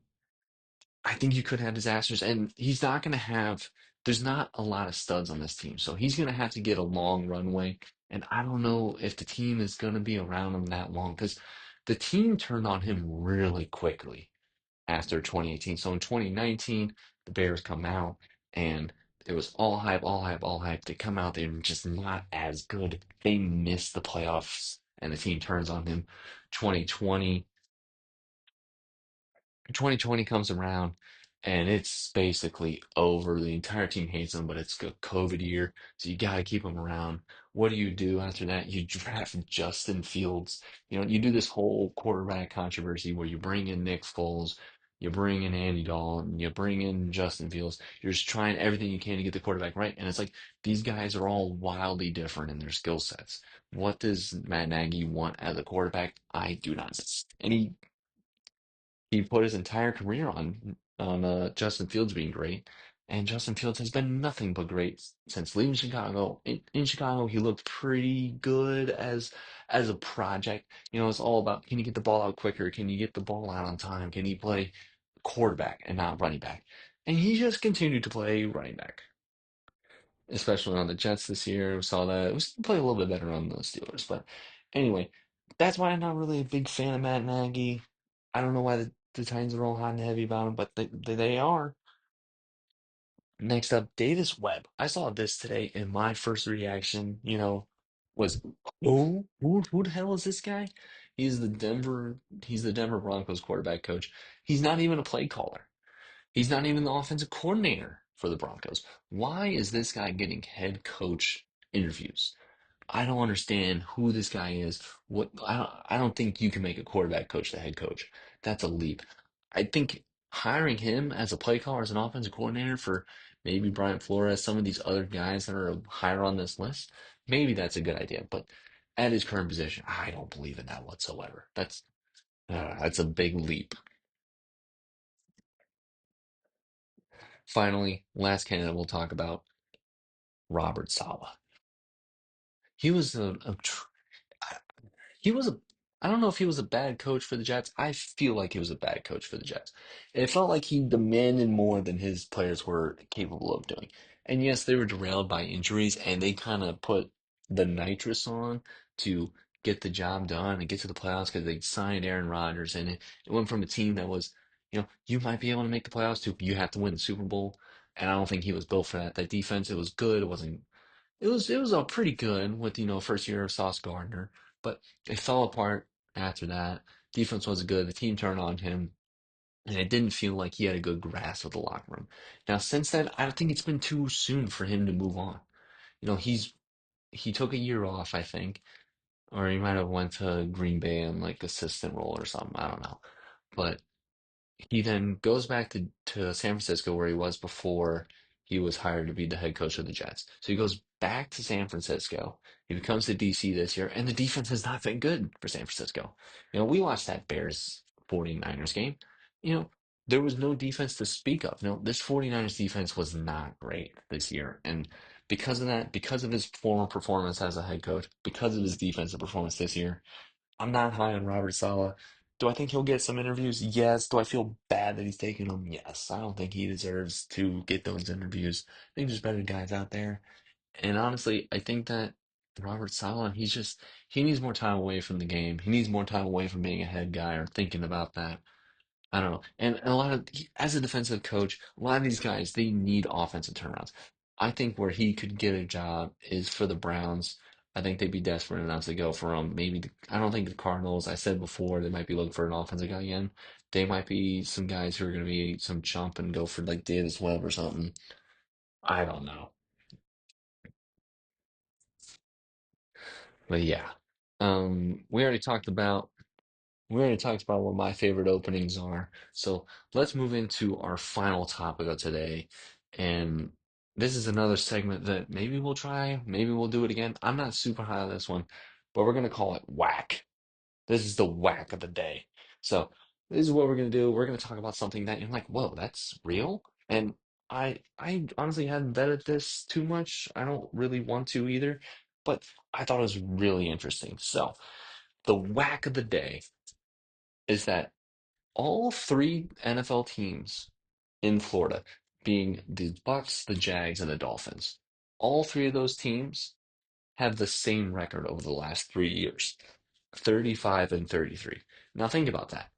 I think you could have disasters, and he's not going to have. There's not a lot of studs on this team, so he's going to have to get a long runway. And I don't know if the team is going to be around him that long because the team turned on him really quickly after 2018. So in 2019, the Bears come out and it was all hype, all hype, all hype. They come out, they're just not as good. They miss the playoffs and the team turns on him. 2020 2020 comes around and it's basically over. The entire team hates him, but it's a COVID year, so you got to keep him around. What do you do after that? You draft Justin Fields. You do this whole quarterback controversy where you bring in Nick Foles, you bring in Andy Dalton, you bring in Justin Fields. You're just trying everything you can to get the quarterback right, and it's like these guys are all wildly different in their skill sets. What does Matt Nagy want as a quarterback? I do not know. And he put his entire career on Justin Fields being great, and Justin Fields has been nothing but great since leaving Chicago. In Chicago, he looked pretty good as a project. It's all about can you get the ball out quicker? Can you get the ball out on time? Can he play quarterback and not running back? And he just continued to play running back, especially on the Jets this year. We saw that. We still play a little bit better on the Steelers. But anyway, that's why I'm not really a big fan of Matt Nagy. I don't know why the Titans are all hot and heavy about him, but they are. Next up, Davis Webb. I saw this today, and my first reaction, was, who the hell is this guy? He's the Denver Broncos quarterback coach. He's not even a play caller. He's not even the offensive coordinator for the Broncos. Why is this guy getting head coach interviews? I don't understand who this guy is. I don't think you can make a quarterback coach the head coach. That's a leap. I think hiring him as a play caller, as an offensive coordinator for maybe Brian Flores, some of these other guys that are higher on this list, maybe that's a good idea. But at his current position, I don't believe in that whatsoever. That's a big leap. Finally, last candidate we'll talk about, Robert Saleh. He was he was a I don't know if he was a bad coach for the Jets. I feel like he was a bad coach for the Jets. It felt like he demanded more than his players were capable of doing. And yes, they were derailed by injuries and they kind of put the nitrous on to get the job done and get to the playoffs because they signed Aaron Rodgers and it went from a team that was, you might be able to make the playoffs to you have to win the Super Bowl. And I don't think he was built for that. That defense, it was good. It was all pretty good with first year of Sauce Gardner, but it fell apart after that. Defense wasn't good. The team turned on him, and it didn't feel like he had a good grasp of the locker room. Now, since then, I think it's been too soon for him to move on. He took a year off, I think, or he might have went to Green Bay in like assistant role or something. I don't know, but he then goes back to San Francisco where he was before he was hired to be the head coach of the Jets. So he goes back to San Francisco. He becomes the DC this year, and the defense has not been good for San Francisco. We watched that Bears 49ers game. You know, there was no defense to speak of. No, this 49ers defense was not great this year. And because of that, because of his former performance as a head coach, because of his defensive performance this year, I'm not high on Robert Saleh. Do I think he'll get some interviews? Yes. Do I feel bad that he's taking them? Yes. I don't think he deserves to get those interviews. I think there's better guys out there. And honestly, I think that Robert Saleh, he needs more time away from the game. He needs more time away from being a head guy or thinking about that. I don't know. And a lot of, as a defensive coach, a lot of these guys, they need offensive turnarounds. I think where he could get a job is for the Browns. I think they'd be desperate enough to go for him. I don't think the Cardinals, I said before, they might be looking for an offensive guy again. They might be some guys who are going to be some chump and go for like Davis Webb or something. I don't know. But yeah. Um, we already talked about We already talked about what my favorite openings are. So let's move into our final topic of today. And this is another segment that maybe we'll try, maybe we'll do it again. I'm not super high on this one, but we're going to call it whack. This is the whack of the day. So this is what we're going to do. We're going to talk about something that you're like, whoa, that's real? And I honestly hadn't vetted this too much. I don't really want to either, but I thought it was really interesting. So the whack of the day is that all three NFL teams in Florida, being the Bucks, the Jags, and the Dolphins, all three of those teams have the same record over the last 3 years, 35 and 33. Now think about that.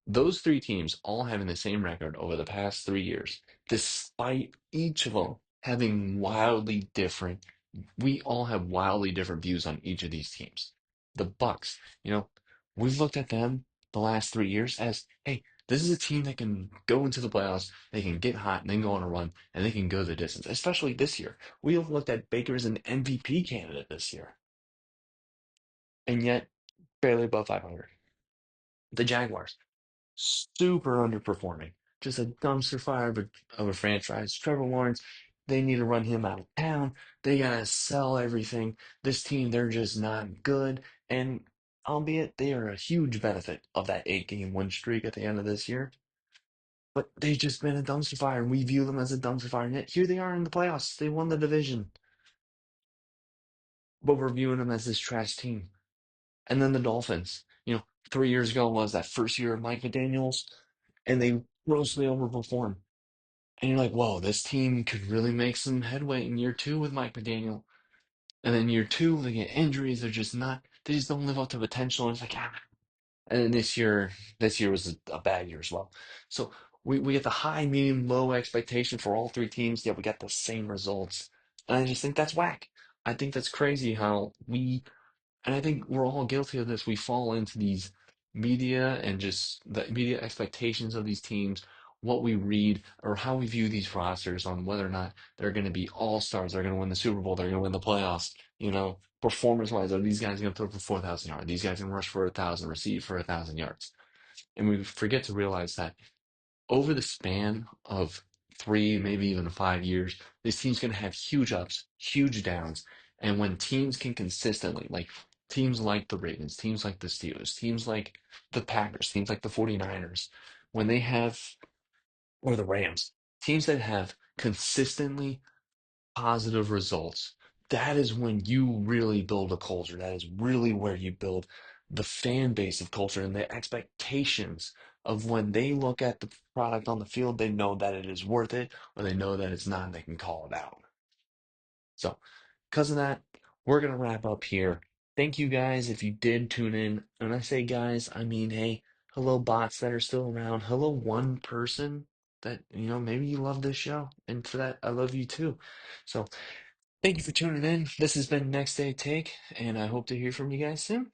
Those three teams all having the same record over the past 3 years, despite each of them having wildly different, we all have wildly different views on each of these teams. The Bucks, we've looked at them the last 3 years as, hey, this is a team that can go into the playoffs, they can get hot and then go on a run, and they can go the distance, especially this year. We have looked at Baker as an MVP candidate this year, and yet barely above 500. The Jaguars, super underperforming. Just a dumpster fire of a franchise. Trevor Lawrence, they need to run him out of town. They gotta sell everything. This team, they're just not good. And albeit they are a huge benefit of that 8-game win streak at the end of this year, but they've just been a dumpster fire, and we view them as a dumpster fire. And yet here they are in the playoffs. They won the division, but we're viewing them as this trash team. And then the Dolphins, 3 years ago was that first year of Mike McDaniels, and they grossly overperformed. And you're like, whoa, this team could really make some headway in year two with Mike McDaniel. And then year two, they get injuries. They just don't live up to potential. And it's like, ah. And then this year was a bad year as well. So we get the high, medium, low expectation for all three teams, yet we got the same results. And I just think that's whack. I think that's crazy how and I think we're all guilty of this. We fall into these media and just the media expectations of these teams, what we read, or how we view these rosters on whether or not they're going to be all stars, they're going to win the Super Bowl, they're going to win the playoffs. Performance wise, are these guys going to throw for 4,000 yards? These guys going to rush for 1,000, receive for 1,000 yards? And we forget to realize that over the span of 3, maybe even 5 years, this team's going to have huge ups, huge downs. And when teams can consistently, like teams like the Ravens, teams like the Steelers, teams like the Packers, teams like the 49ers, when they have, or the Rams, teams that have consistently positive results, that is when you really build a culture. That is really where you build the fan base of culture and the expectations of when they look at the product on the field, they know that it is worth it, or they know that it's not, and they can call it out. So, because of that, we're going to wrap up here. Thank you guys if you did tune in. And I say guys, I mean, hey, hello bots that are still around. Hello one person that, maybe you love this show. And for that, I love you too. So, thank you for tuning in. This has been Next Day Take, and I hope to hear from you guys soon.